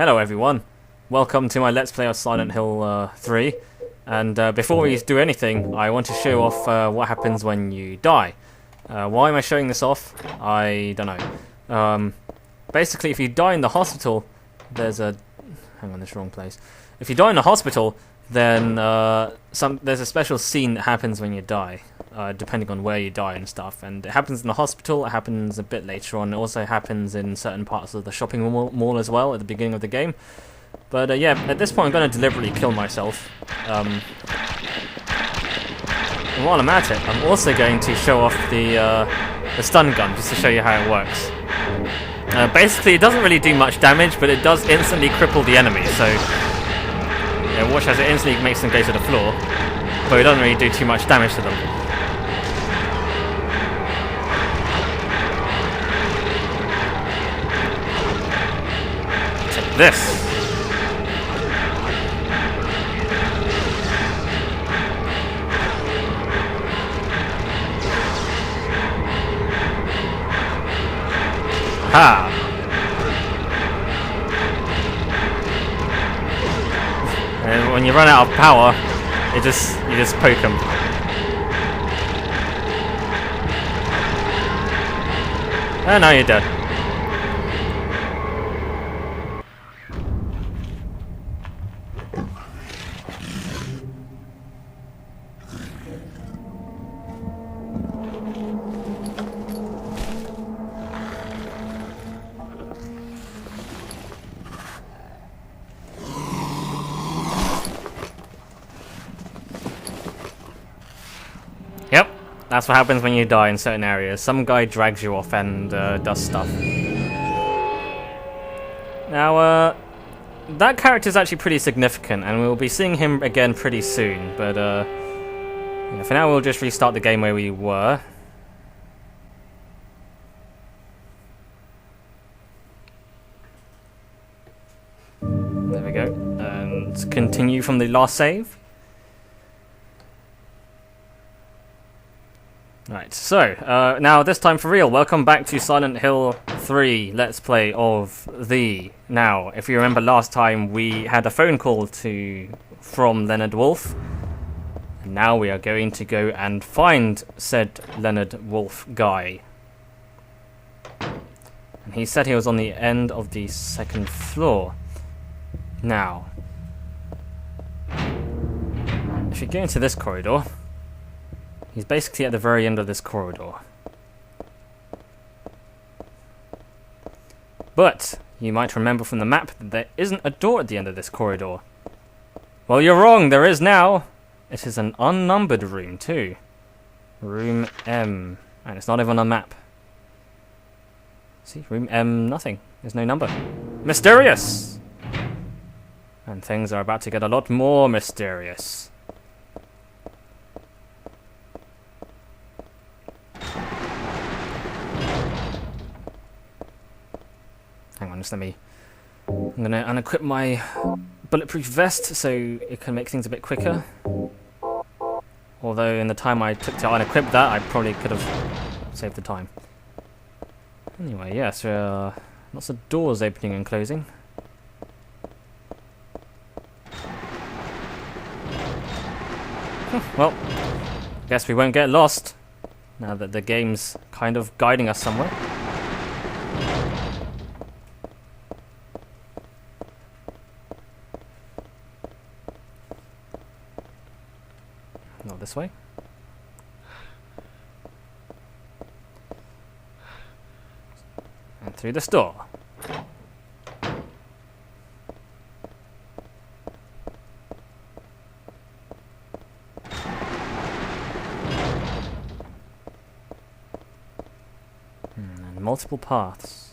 Hello everyone, welcome to my Let's Play of Silent Hill 3, and before we do anything, I want to show off what happens when you die. Why am I showing this off? I don't know. Basically, if you die in the hospital, there's a... hang on, this wrong place. If you die in the hospital, then there's a special scene that happens when you die, depending on where you die and stuff. And it happens in the hospital, it happens a bit later on, it also happens in certain parts of the shopping mall as well at the beginning of the game. But yeah, at this point I'm going to deliberately kill myself. And while I'm at it, I'm also going to show off the stun gun, just to show you how it works. Basically, it doesn't really do much damage, but it does instantly cripple the enemy, so... yeah, watch as it instantly makes them go to the floor, but it doesn't really do too much damage to them. Take this! Ha! And when you run out of power, you just poke them. And now you're dead. Yep, that's what happens when you die in certain areas. Some guy drags you off and does stuff. Now, that character is actually pretty significant, and we'll be seeing him again pretty soon. But yeah, for now, we'll just restart the game where we were. There we go, and continue from the last save. Right, so, now this time for real, welcome back to Silent Hill 3 Let's Play of the... Now, if you remember last time, we had a phone call from Leonard Wolf, and now we are going to go and find said Leonard Wolf guy. And he said he was on the end of the second floor. Now, if you go into this corridor, he's basically at the very end of this corridor. But you might remember from the map that there isn't a door at the end of this corridor. Well, you're wrong, there is now. It is an unnumbered room too. Room M. And it's not even on a map. See, room M, nothing. There's no number. Mysterious! And things are about to get a lot more mysterious. Hang on, just let me... I'm going to unequip my bulletproof vest so it can make things a bit quicker. Although in the time I took to unequip that, I probably could have saved the time. Anyway, yeah, so lots of doors opening and closing. Well, guess we won't get lost now that the game's kind of guiding us somewhere. Not this way. And through this door. And multiple paths.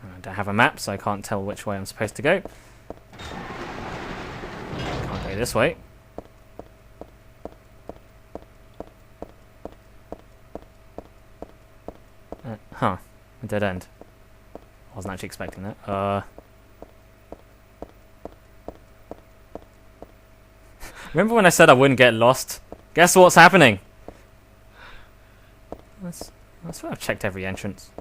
I don't have a map, so I can't tell which way I'm supposed to go. Can't go this way. Huh. A dead end. Wasn't actually expecting that. Remember when I said I wouldn't get lost? Guess what's happening? I swear I've checked every entrance.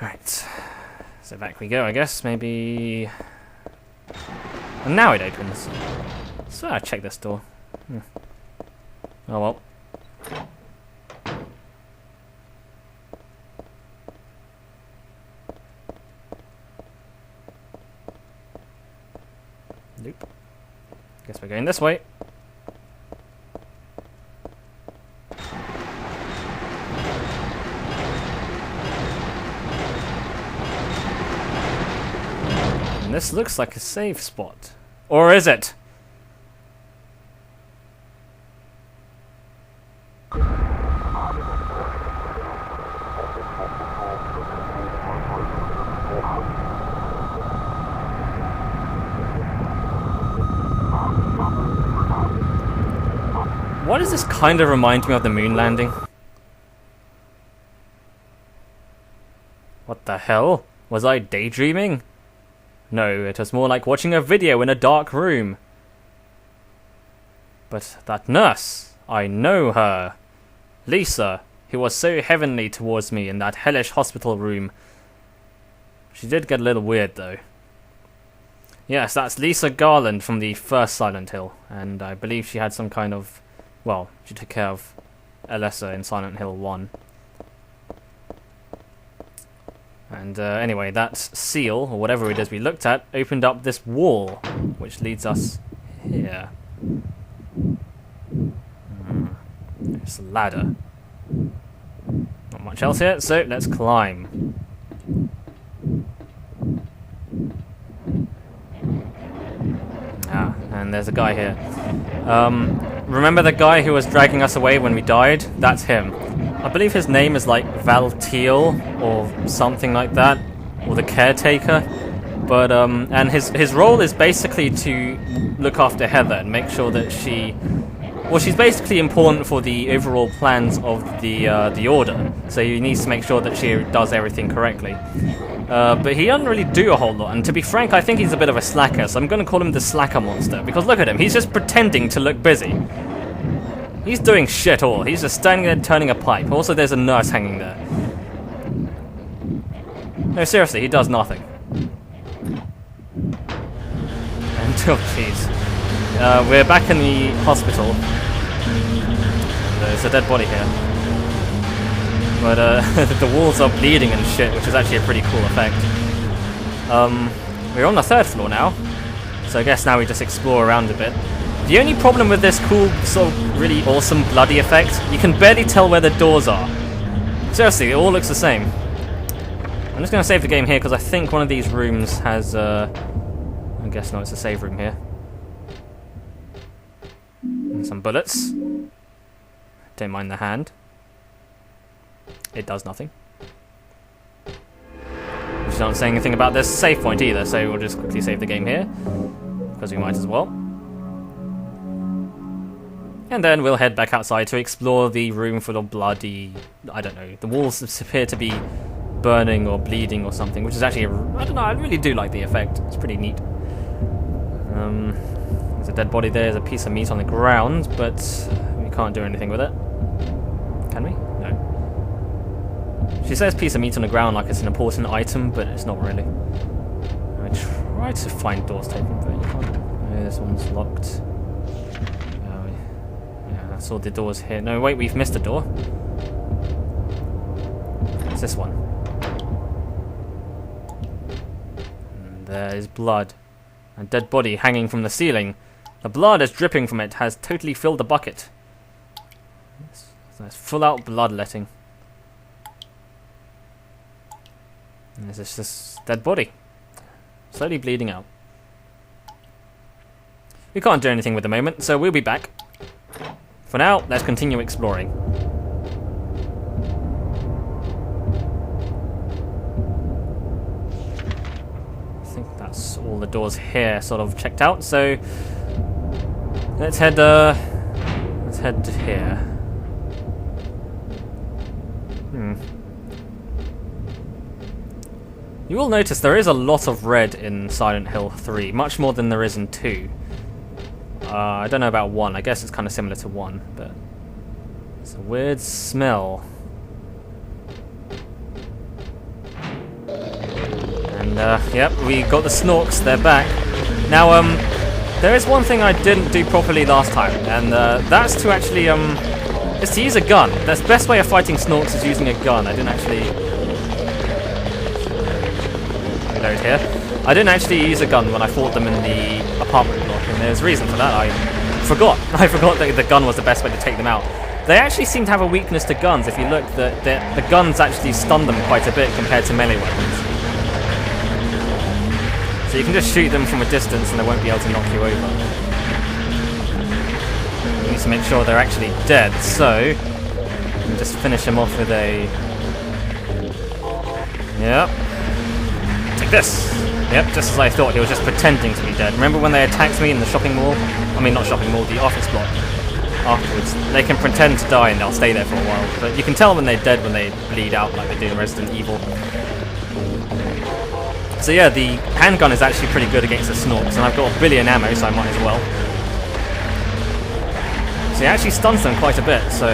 Right. So back we go, I guess. Maybe... And now it opens. I swear I checked this door. Oh well. Nope. Guess we're going this way. And this looks like a safe spot. Or is it? Why does this kind of remind me of the moon landing? What the hell? Was I daydreaming? No, it was more like watching a video in a dark room. But that nurse, I know her. Lisa, who was so heavenly towards me in that hellish hospital room. She did get a little weird though. Yes, that's Lisa Garland from the first Silent Hill, and I believe she had some kind of... Well, she took care of Alessa in Silent Hill 1. And anyway, that seal, or whatever it is we looked at, opened up this wall, which leads us here. There's a ladder. Not much else here, so let's climb. Ah, and there's a guy here. Remember the guy who was dragging us away when we died? That's him. I believe his name is like Valtiel or something like that, or the caretaker. But and his role is basically to look after Heather and make sure that she's basically important for the overall plans of the order. So he needs to make sure that she does everything correctly. But he doesn't really do a whole lot, and to be frank, I think he's a bit of a slacker, so I'm going to call him the slacker monster, because look at him, he's just pretending to look busy. He's doing shit all, he's just standing there turning a pipe. Also, there's a nurse hanging there. No, seriously, he does nothing. And, oh jeez. We're back in the hospital. There's a dead body here. But the walls are bleeding and shit, which is actually a pretty cool effect. We're on the 3rd floor now, so I guess now we just explore around a bit. The only problem with this cool, sort of really awesome bloody effect, you can barely tell where the doors are. Seriously, it all looks the same. I'm just going to save the game here because I think one of these rooms has... I guess no, it's a save room here. And some bullets. Don't mind the hand. It does nothing. Which is not saying anything about this save point either, so we'll just quickly save the game here, because we might as well. And then we'll head back outside to explore the room full of bloody... I don't know, the walls appear to be burning or bleeding or something, which is actually, I don't know, I really do like the effect. It's pretty neat. There's a dead body there, there's a piece of meat on the ground, but we can't do anything with it. Can we? No. She says piece of meat on the ground like it's an important item, but it's not really. I try to find doors to open, but you can't. No, this one's locked. Yeah, I saw the doors here. No, wait, we've missed a door. It's this one. And there is blood. A dead body hanging from the ceiling. The blood is dripping from it has totally filled the bucket. That's full out bloodletting. And there's this dead body, slowly bleeding out. We can't do anything with the moment, so we'll be back. For now, let's continue exploring. I think that's all the doors here sort of checked out, so let's head to here. You will notice there is a lot of red in Silent Hill 3, much more than there is in 2. I don't know about 1. I guess it's kind of similar to 1, but it's a weird smell. And yep, we got the Snorks. They're back now. There is one thing I didn't do properly last time, and that's to actually is to use a gun. That's the best way of fighting Snorks is using a gun. I didn't actually reload here. I didn't actually use a gun when I fought them in the apartment block, and there's a reason for that. I forgot that the gun was the best way to take them out. They actually seem to have a weakness to guns. If you look, the guns actually stun them quite a bit compared to melee weapons. So you can just shoot them from a distance and they won't be able to knock you over. You need to make sure they're actually dead, so you can just finish them off with a... Yep. Take this! Yep, just as I thought, he was just pretending to be dead. Remember when they attacked me in the shopping mall? I mean, not shopping mall, the office block. Afterwards, they can pretend to die and they'll stay there for a while. But you can tell when they're dead when they bleed out like they do in Resident Evil. So yeah, the handgun is actually pretty good against the Snorks, and I've got 1 billion ammo, so I might as well. So it actually stuns them quite a bit, so...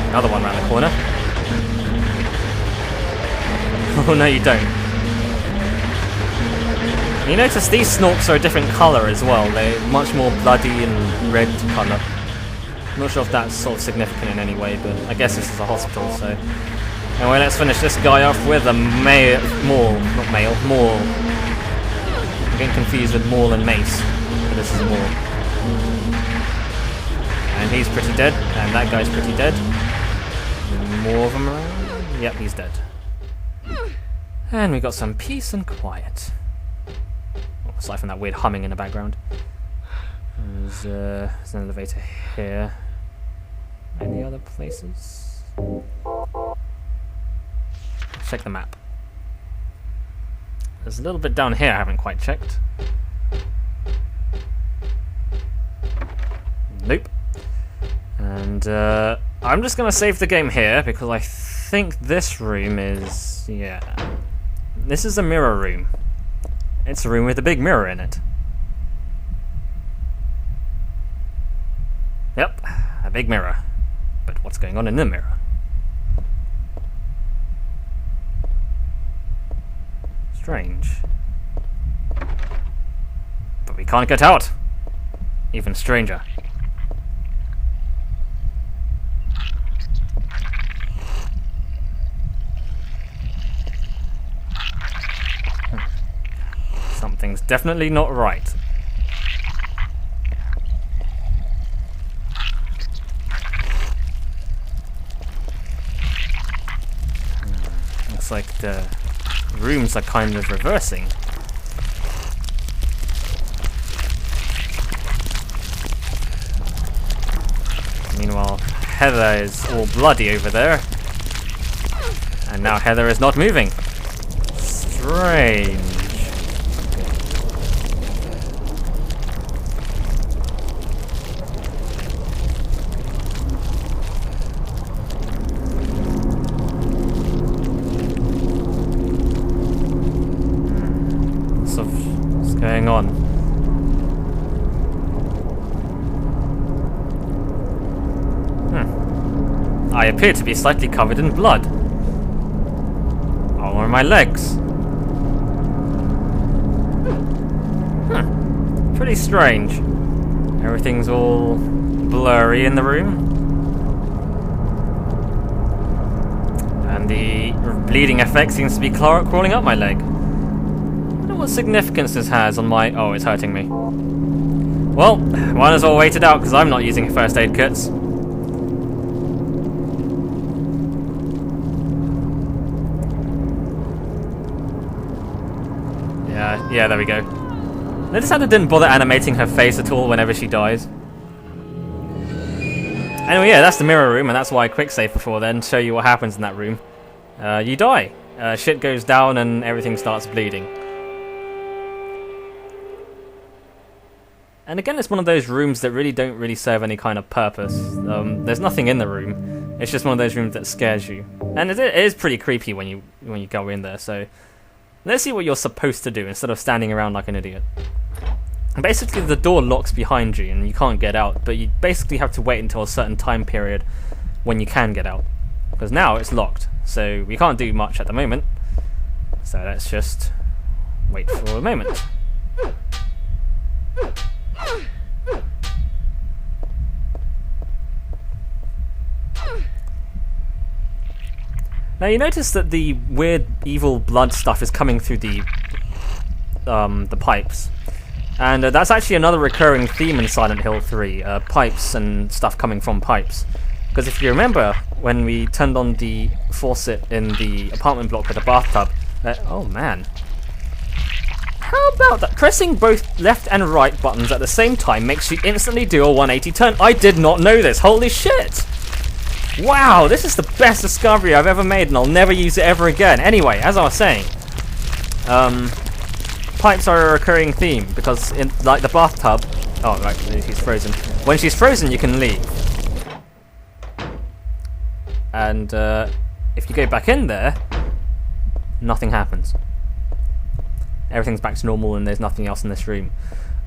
Another one around the corner. Oh no, you don't. You notice these Snorks are a different colour as well. They're much more bloody and red colour. I'm not sure if that's sort of significant in any way, but I guess this is a hospital, so... Anyway, let's finish this guy off with a Maul. I'm getting confused with Maul and Mace, but this is Maul. And he's pretty dead, and that guy's pretty dead. More of them around. Yep, he's dead. And we got some peace and quiet. Aside from that weird humming in the background. There's an elevator here. Any other places? Check the map. There's a little bit down here I haven't quite checked. Nope. And I'm just going to save the game here because I think this room is... yeah. This is a mirror room. It's a room with a big mirror in it. Yep, a big mirror. But what's going on in the mirror? Strange. But we can't get out. Even stranger. Something's definitely not right. Looks like the rooms are kind of reversing. Meanwhile, Heather is all bloody over there. And now Heather is not moving. Strange. What's going on? I appear to be slightly covered in blood. Oh, where are my legs? Pretty strange. Everything's all blurry in the room. And the bleeding effect seems to be crawling up my leg. I wonder what significance this has on my... oh, it's hurting me. Well, might as well wait it out because I'm not using first aid kits. Yeah, there we go. Notice how they didn't bother animating her face at all whenever she dies. Anyway, yeah, that's the mirror room, and that's why I quick save before then, show you what happens in that room. You die. Shit goes down and everything starts bleeding. And again, it's one of those rooms that really don't really serve any kind of purpose. There's nothing in the room. It's just one of those rooms that scares you. And it is pretty creepy when you go in there, so... let's see what you're supposed to do instead of standing around like an idiot. Basically, the door locks behind you and you can't get out, but you basically have to wait until a certain time period when you can get out. Because now it's locked, so we can't do much at the moment. So let's just wait for a moment. Now you notice that the weird evil blood stuff is coming through the pipes. And that's actually another recurring theme in Silent Hill 3, pipes and stuff coming from pipes. Because if you remember, when we turned on the faucet in the apartment block with the bathtub... oh man. How about that? Pressing both left and right buttons at the same time makes you instantly do a 180 turn. I did not know this. Holy shit! Wow, this is the best discovery I've ever made, and I'll never use it ever again. Anyway, as I was saying, pipes are a recurring theme, because in, like, the bathtub... Oh, right, she's frozen. When she's frozen, you can leave. And if you go back in there, nothing happens. Everything's back to normal and there's nothing else in this room.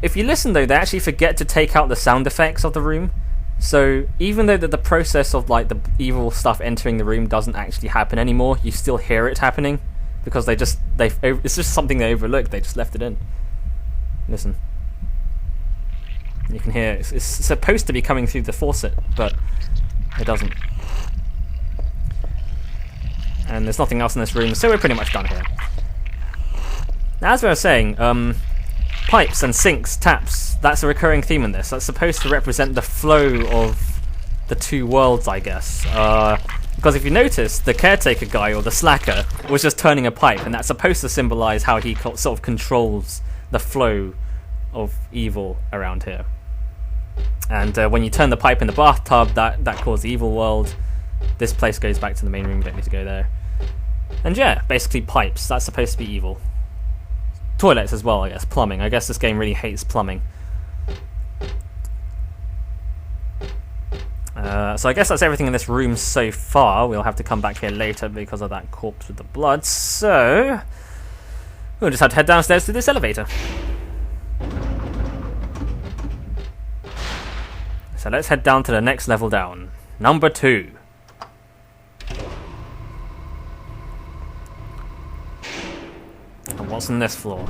If you listen though, they actually forget to take out the sound effects of the room. So even though the process of like the evil stuff entering the room doesn't actually happen anymore, you still hear it happening because it's just something they overlooked. They just left it in. Listen. You can hear it's supposed to be coming through the faucet, but it doesn't. And there's nothing else in this room, so we're pretty much done here. Now, as I was saying, pipes and sinks, taps, that's a recurring theme in this. That's supposed to represent the flow of the two worlds, I guess. Because if you notice, the caretaker guy, or the slacker, was just turning a pipe, and that's supposed to symbolize how he sort of controls the flow of evil around here. And when you turn the pipe in the bathtub, that caused the evil world. This place goes back to the main room, you don't need to go there. And yeah, basically pipes, that's supposed to be evil. Toilets as well, I guess, plumbing. I guess this game really hates plumbing. So I guess that's everything in this room so far. We'll have to come back here later because of that corpse with the blood. So we'll just have to head downstairs to this elevator. So let's head down to the next level down. Number 2. And what's on this floor?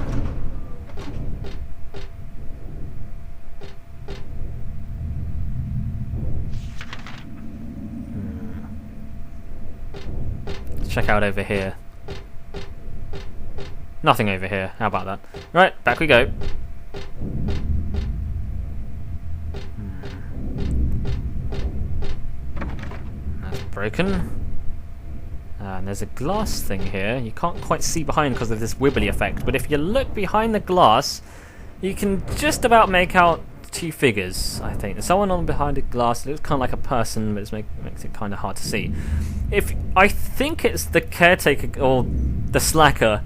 Let's check out over here. Nothing over here. How about that? Right, back we go. That's broken. And there's a glass thing here. You can't quite see behind because of this wibbly effect, but if you look behind the glass, you can just about make out 2 figures, I think. There's someone on behind the glass. It looks kind of like a person, but it makes it kind of hard to see. I think it's the caretaker, or the slacker.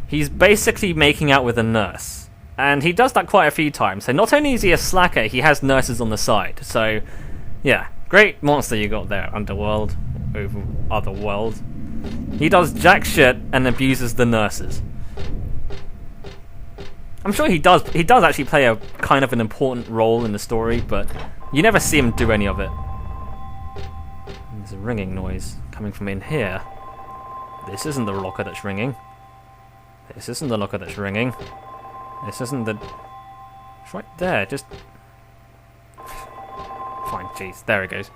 He's basically making out with a nurse. And he does that quite a few times. So not only is he a slacker, he has nurses on the side. So, yeah. Great monster you got there, Underworld. Otherworld. He does jack shit and abuses the nurses. I'm sure he does actually play a kind of an important role in the story, but you never see him do any of it. There's a ringing noise coming from in here. This isn't the locker that's ringing. This isn't the locker that's ringing. This isn't the... It's right there, just... Fine, jeez, there it goes.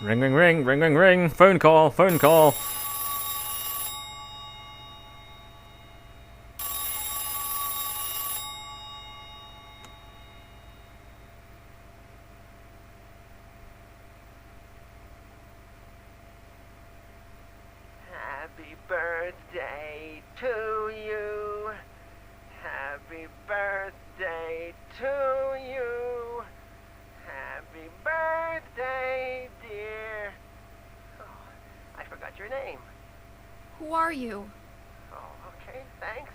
Ring, ring, ring, ring, ring, ring, phone call, phone call. Happy birthday to you. Happy birthday to you. Happy birthday, dear. Oh, I forgot your name. Who are you? Oh, okay, thanks.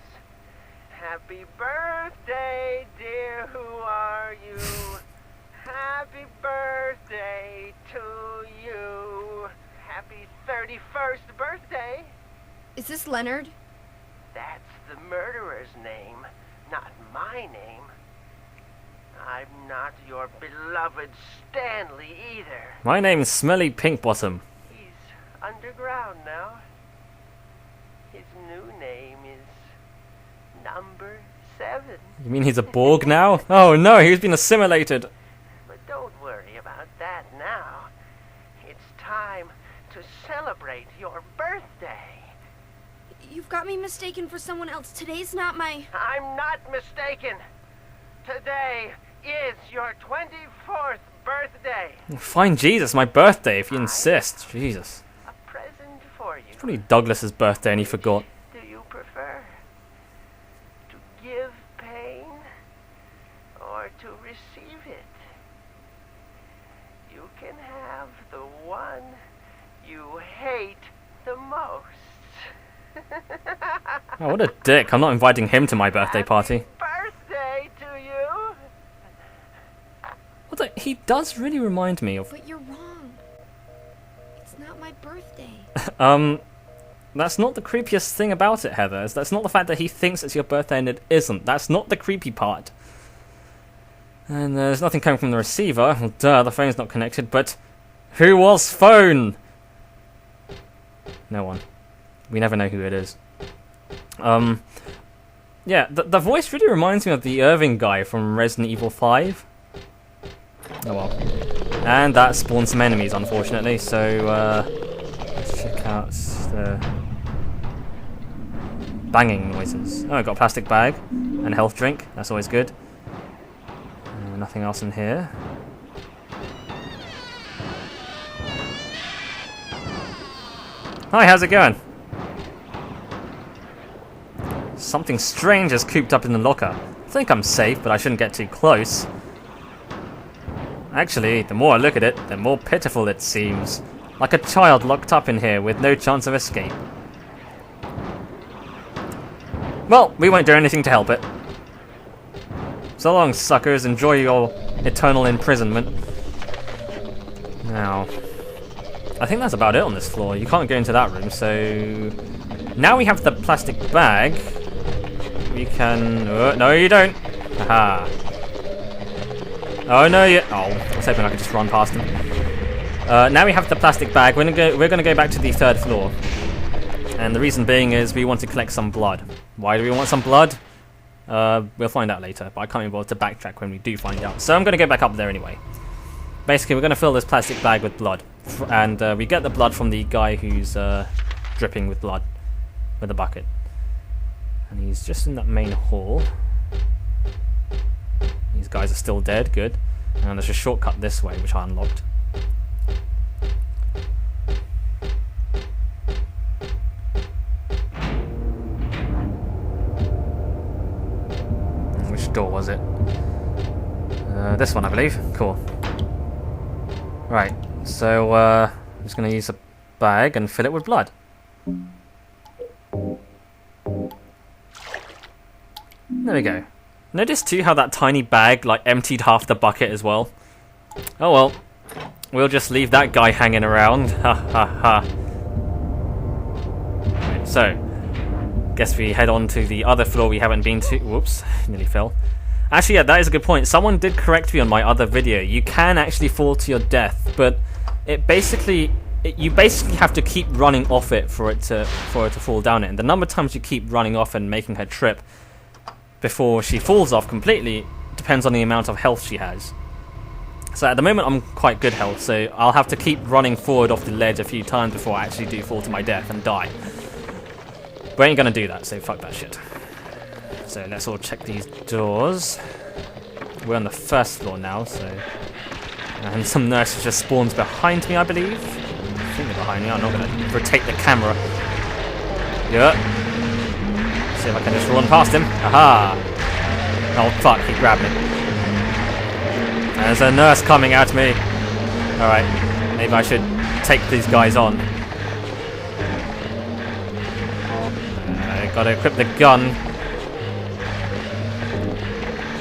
Happy birthday, dear. Who Happy birthday to you. Happy 31st birthday. Is this Leonard? That's the murderer's name, not my name. I'm not your beloved Stanley either. My name's Smelly Pinkbottom. He's underground now. His new name is Number 7. You mean he's a Borg now? Oh no, he's been assimilated. But don't worry about that now. It's time to celebrate your birthday. You've got me mistaken for someone else. Today's not my... I'm not mistaken. Today is your 24th birthday. Fine, Jesus, my birthday, if you insist. Jesus. A present for you. It's probably Douglas's birthday and he forgot. Do you prefer to give pain or to receive it? You can have the one you hate the most. Oh, what a dick. I'm not inviting him to my birthday party. Happy birthday to you. What the, he does really remind me of... But you're wrong. It's not my birthday. That's not the creepiest thing about it, Heather. That's not the fact that he thinks it's your birthday and it isn't. That's not the creepy part. And there's nothing coming from the receiver. Well, duh, the phone's not connected, but... Who was phone? No one. We never know who it is. Yeah, the voice really reminds me of the Irving guy from Resident Evil 5. Oh well. And that spawned some enemies, unfortunately, so, let's check out the banging noises. Oh, I got a plastic bag and a health drink. That's always good. Nothing else in here. Hi, how's it going? Something strange is cooped up in the locker. I think I'm safe, but I shouldn't get too close. Actually, the more I look at it, the more pitiful it seems. Like a child locked up in here with no chance of escape. Well, we won't do anything to help it. So long, suckers. Enjoy your eternal imprisonment. Now, I think that's about it on this floor. You can't go into that room, so... Now we have the plastic bag. We can... no, you don't. Aha. Oh, no, you... Oh, I was hoping I could just run past him. Now we have the plastic bag. We're gonna go back to the 3rd floor. And the reason being is we want to collect some blood. Why do we want some blood? We'll find out later, but I can't be bothered to backtrack when we do find out. So I'm going to go back up there anyway. Basically, we're going to fill this plastic bag with blood. And we get the blood from the guy who's dripping with blood with a bucket. And he's just in that main hall. These guys are still dead, good. And there's a shortcut this way, which I unlocked. Which door was it? This one, I believe. Cool. Right, so I'm just going to use a bag and fill it with blood. There we go. Notice too how that tiny bag like emptied half the bucket as well. Oh well. We'll just leave that guy hanging around. Ha ha ha. Right, so, guess we head on to the other floor we haven't been to. Whoops, nearly fell. Actually, yeah, that is a good point. Someone did correct me on my other video. You can actually fall to your death, but it basically... you basically have to keep running off it for it to fall down it. And the number of times you keep running off and making her trip before she falls off completely depends on the amount of health she has. So at the moment I'm quite good health, so I'll have to keep running forward off the ledge a few times before I actually do fall to my death and die. We ain't gonna do that, so fuck that shit. So let's all check these doors. We're on the 1st floor now, so... And some nurses just spawns behind me, I believe. I think they're behind me. I'm not going to rotate the camera. Yeah. See if I can just run past him. Aha! Oh fuck, he grabbed me. There's a nurse coming at me. Alright, maybe I should take these guys on. I gotta equip the gun.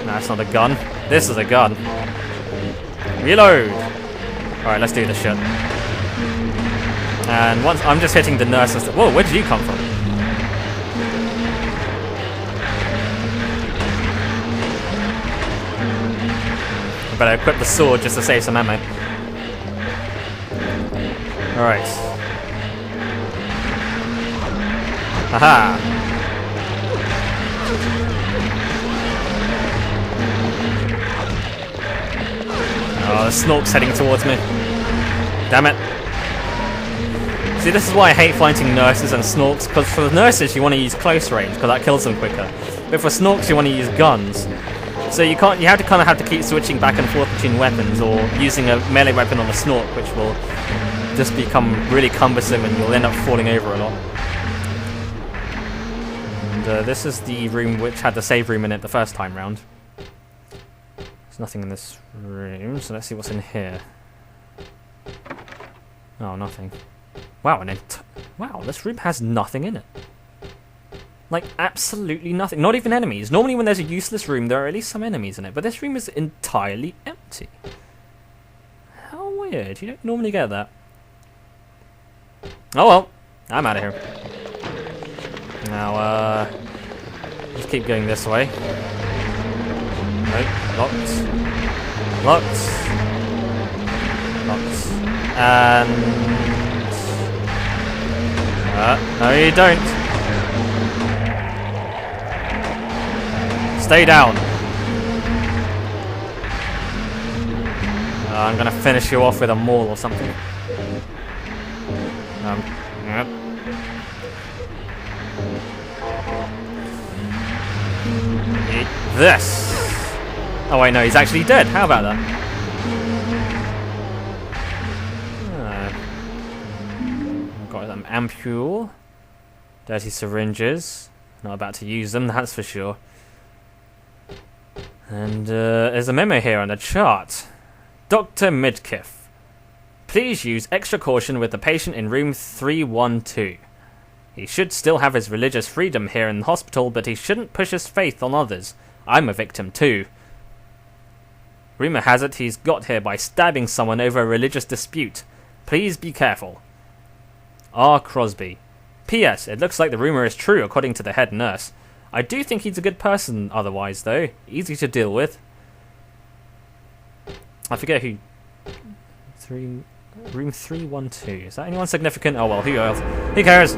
No, that's not a gun. This is a gun. Reload! Alright, let's do this shit. And once I'm just hitting the nurse. Whoa, where did you come from? I better equip the sword just to save some ammo. Alright. Aha! Oh, the Snork's heading towards me. Damn it. See, this is why I hate fighting nurses and Snorks, because for the nurses you want to use close range, because that kills them quicker. But for Snorks you want to use guns. So you have to keep switching back and forth between weapons, or using a melee weapon on a Snork, which will just become really cumbersome and you'll end up falling over a lot. And this is the room which had the save room in it the first time round. There's nothing in this room, so let's see what's in here. Oh, nothing. Wow, wow, this room has nothing in it. Like, absolutely nothing. Not even enemies. Normally when there's a useless room, there are at least some enemies in it, but this room is entirely empty. How weird. You don't normally get that. Oh well, I'm out of here. Now, just keep going this way. Nope, locked. Locked. Locked. And... no you don't. Stay down. I'm gonna finish you off with a maul or something. Yep. Eat this. Oh wait, no, he's actually dead. How about that? I've got an ampule. Dirty syringes. Not about to use them, that's for sure. And there's a memo here on the chart. Dr. Midkiff. Please use extra caution with the patient in room 312. He should still have his religious freedom here in the hospital, but he shouldn't push his faith on others. I'm a victim too. Rumor has it he's got here by stabbing someone over a religious dispute. Please be careful. R. Crosby. P.S. It looks like the rumor is true according to the head nurse. I do think he's a good person otherwise, though. Easy to deal with. I forget who... Room 312. Is that anyone significant? Oh well, who else? Who cares?